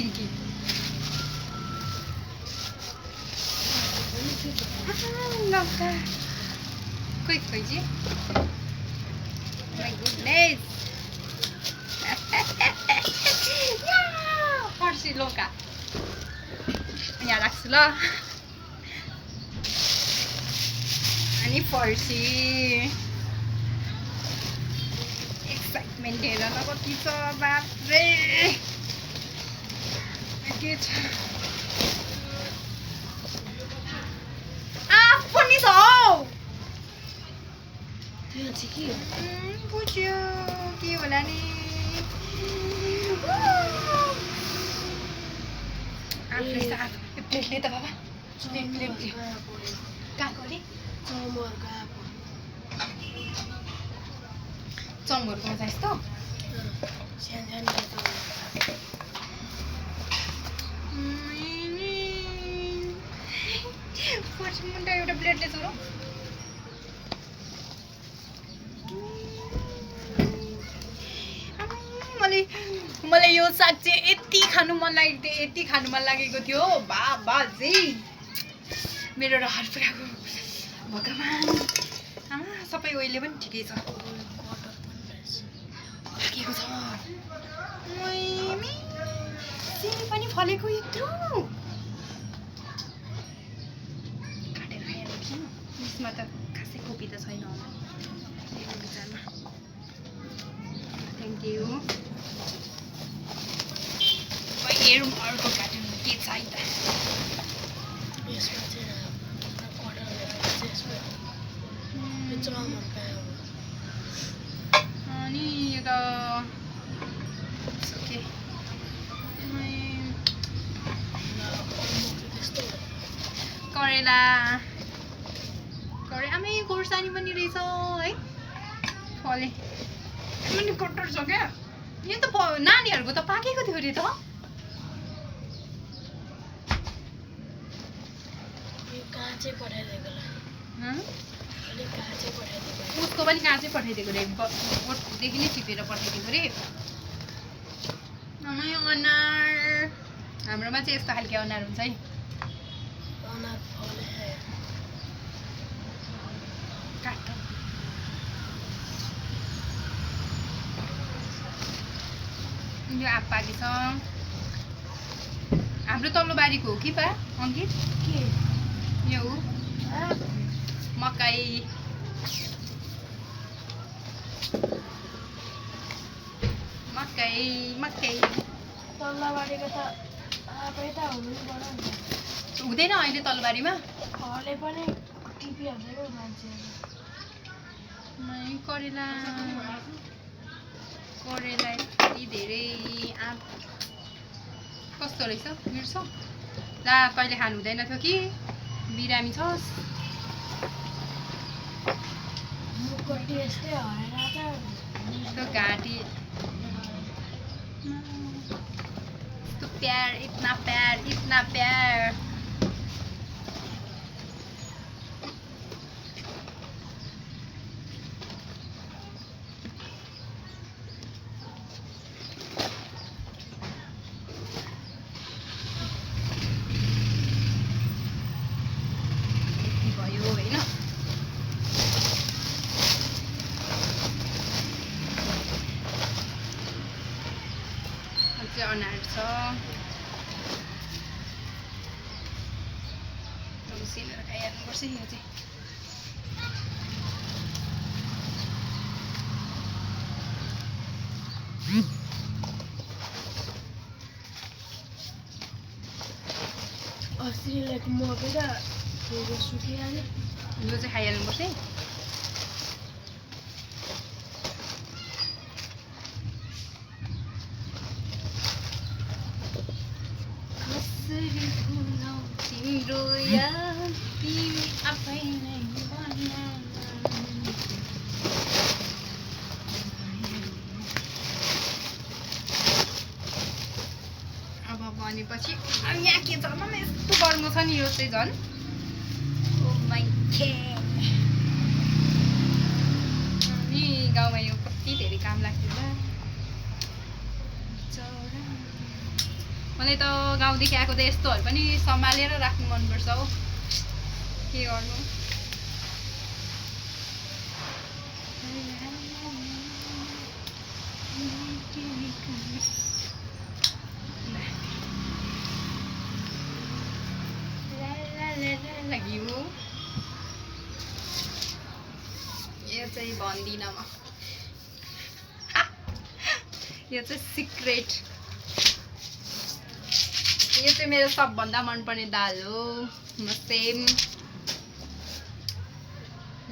पिङ्की लौका खोइ खोइजी my goodness फर्सी लौका यहाँ राख्छु ल अनि फर्सी एक्साइटमेन्ट हेर न कति छ बाफ्रे के छ पनि छ हौ बुझ्यो के होला नि प्लेटले त बाबा प्लेट कहाँको अरे चम्बरको चाहिस् त मुन्टा एउटा प्लेटले छोरो मलाई यो साग चाहिँ यति खानु मन लागेको थियो बाबाजी मेरो रहर पुराको भगवान् आमा सबै ओइले पनि ठिकै छ के छ सिमी पनि फलेको यत्रो काटेर खाइहाल्नु कि यसमा त खासै कोपी त छैन होला विचारमा थ्याङ्क यू हेरौँ अर्को काट्नु के छ है त अनि यो त करेला आमै खोर्सानी पनि रहेछ है फले पनि कट्टर छ क्या यो त नानीहरूको त पाकेको थियो अरे त उसको पनि काँचै पठाइदिएको रे ओठदेखि नै टिपेर पठाइदिएको रे आमै अनार हाम्रोमा चाहिँ यस्तो खालको अनार हुन्छ है यो आँप पाकेछ हाम्रो तल्लो बारीको हो कि पा अङ्कित के यो मकै तल्लो बारीको त आफै त हुँदैन अहिले तल्लो बारीमा घरले पनि टिपिहाल्छ क्या मान्छेहरू करेला यति धेरै आँप कस्तो रहेछ मिर्छ ला कहिले खानु हुँदैन थियो कि बिरामी छस् घाँटी प्यार इतना प्यार भयो होइन अझै अनार छ सेलेर खाइहाल्नुपर्छ यो चाहिँ अस्तिको मकै त सुकिहाल्यो यो चाहिँ खाइहाल्नुपर्छ है तिम्रो याद तिमी आफै नै अब भनेपछि अब यहाँ के छ भने यस्तो गर्नु छ नि यो चाहिँ झन् अनि गाउँमा यो कति धेरै काम लाग्थ्यो म मलाई त गाउँदेखि आएको त यस्तोहरू पनि सम्हालेर राख्नु मनपर्छ हौ के गर्नु घिउ यो चाहिँ भन्दिनँ म यो चाहिँ सिक्रेट यो चाहिँ मेरो सबभन्दा मनपर्ने दाल हो म सेम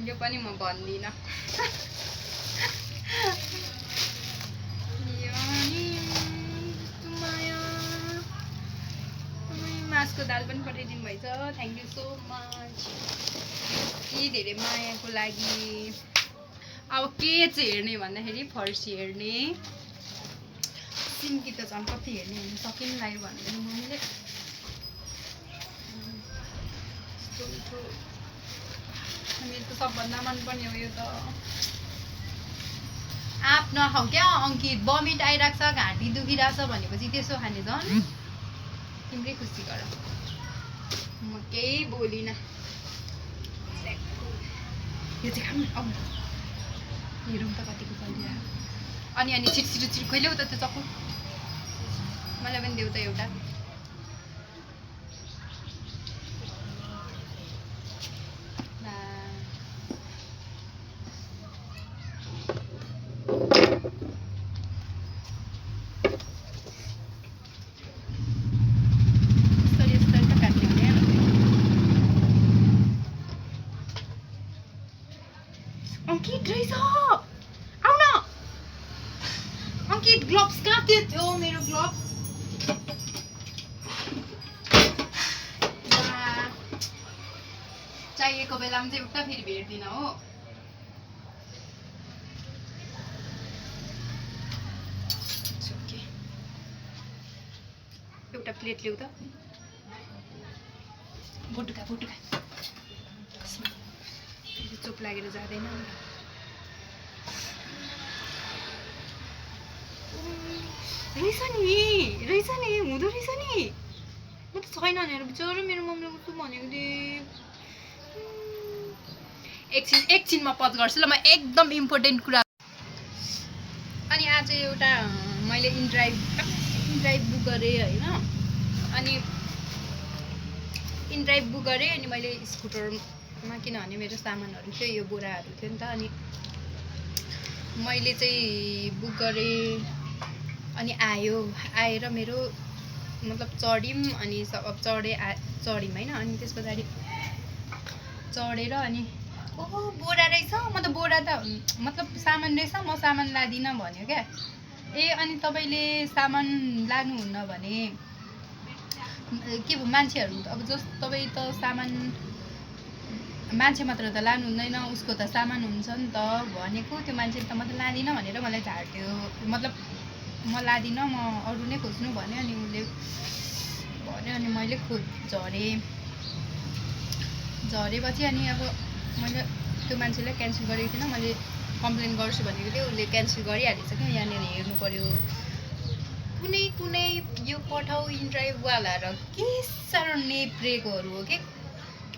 यो पनि म भन्दिनँ मासको दाल पनि पठाइदिनु भएछ थ्याङ्क यू सो मच यति धेरै मायाको लागि अब के चाहिँ हेर्ने भन्दाखेरि फर्सी हेर्ने सिन्की त झन् कति हेर्ने हेर्नु सकिनु लाग्यो भन्दैन मम्मीले मेरो त सबभन्दा मनपर्ने हो यो त आँप नखाऊ क्या अङ्कित बमिट आइरहेको छ घाँटी दुखिरहेछ भनेपछि त्यसो खाने झन् तिम्रै खुसी गर म केही बोलिनँ यो चाहिँ खानु आउनु हेरौँ त कतिको चलिरहेको अनि छिटो खैले हो त त्यो चक्कु मलाई पनि देऊ त एउटा अंकित रहेछ आउ न अंकित ग्लोभ्स कहाँ थियो मेरो ग्लोभ्स चाहिएको बेलामा चाहिँ एउटा फेरि भेट्दिन हो एउटा प्लेट ल्याउ त बोटुका चोप लागेर जाँदैन रहेछ नि हुँदो रहेछ नि म त छैन भनेर बिचरा मेरो मम्मीले कस्तो भनेको थिएँ एकछिनमा पज गर्छु ल म एकदम इम्पोर्टेन्ट कुरा अनि आज एउटा मैले इनड्राइभ बुक गरेँ होइन अनि इनड्राइभ बुक गरेँ अनि मैले स्कुटरमा किनभने मेरो सामानहरू चाहिँ यो बोराहरू थियो नि त अनि मैले चाहिँ बुक गरेँ अनि आएर मेरो मतलब चढ्यौँ अनि चढ्यौँ होइन अनि त्यस पछाडि चढेर अनि ओहो बोरा रहेछ म त बोरा त मतलब सामान रहेछ म सामान लादिनँ भन्यो क्या ए अनि तपाईँले सामान लानुहुन्न भने के भयो मान्छेहरू अब जस्तो तपाईँ त सामान मान्छे मात्र त लानु हुँदैन उसको त सामान हुन्छ नि त भनेको त्यो मान्छेले त म त लादिनँ भनेर मलाई झार्थ्यो मतलब म लादिनँ म अरू नै खोज्नु भन्यो अनि उसले भन्यो अनि मैले झरेपछि अनि अब मैले त्यो मान्छेलाई क्यान्सल गरेको थिइनँ मैले कम्प्लेन गर्छु भनेको थिएँ उसले क्यान्सल गरिहालेछ क्या यहाँनिर हेर्नु पर्यो कुनै यो पठाउ इनड्राइभवाला र के साह्रो नेप्रेकोहरू हो कि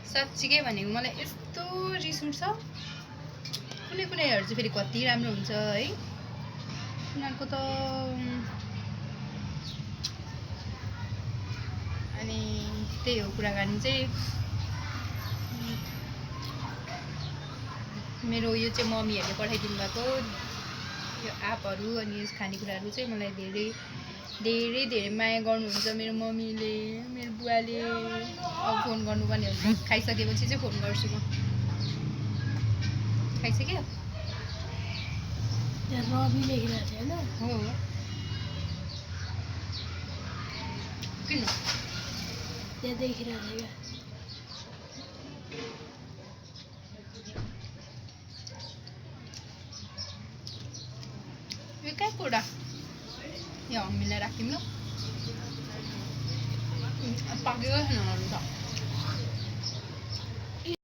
साँच्चीकै भनेको मलाई यस्तो रिस उठ्छ कुनैहरू चाहिँ फेरि कति राम्रो हुन्छ है उनीहरूको त अनि त्यही हो कुराकानी चाहिँ मेरो यो चाहिँ मम्मीहरूले पठाइदिनु भएको यो एपहरू अनि यस खानेकुराहरू चाहिँ मलाई धेरै माया गर्नुहुन्छ मेरो मम्मीले मेरो बुवाले अब फोन गर्नुपर्ने हुन्छ खाइसकेपछि चाहिँ फोन गर्छु म खाइसक्यो रवि लेखिरहेको थियो होइन हो किन त्यहाँ देखिरहेको थियो क्या कहाँ कुरा यो मिलाएर राख्यौँ ल पाकेको छैन अरू त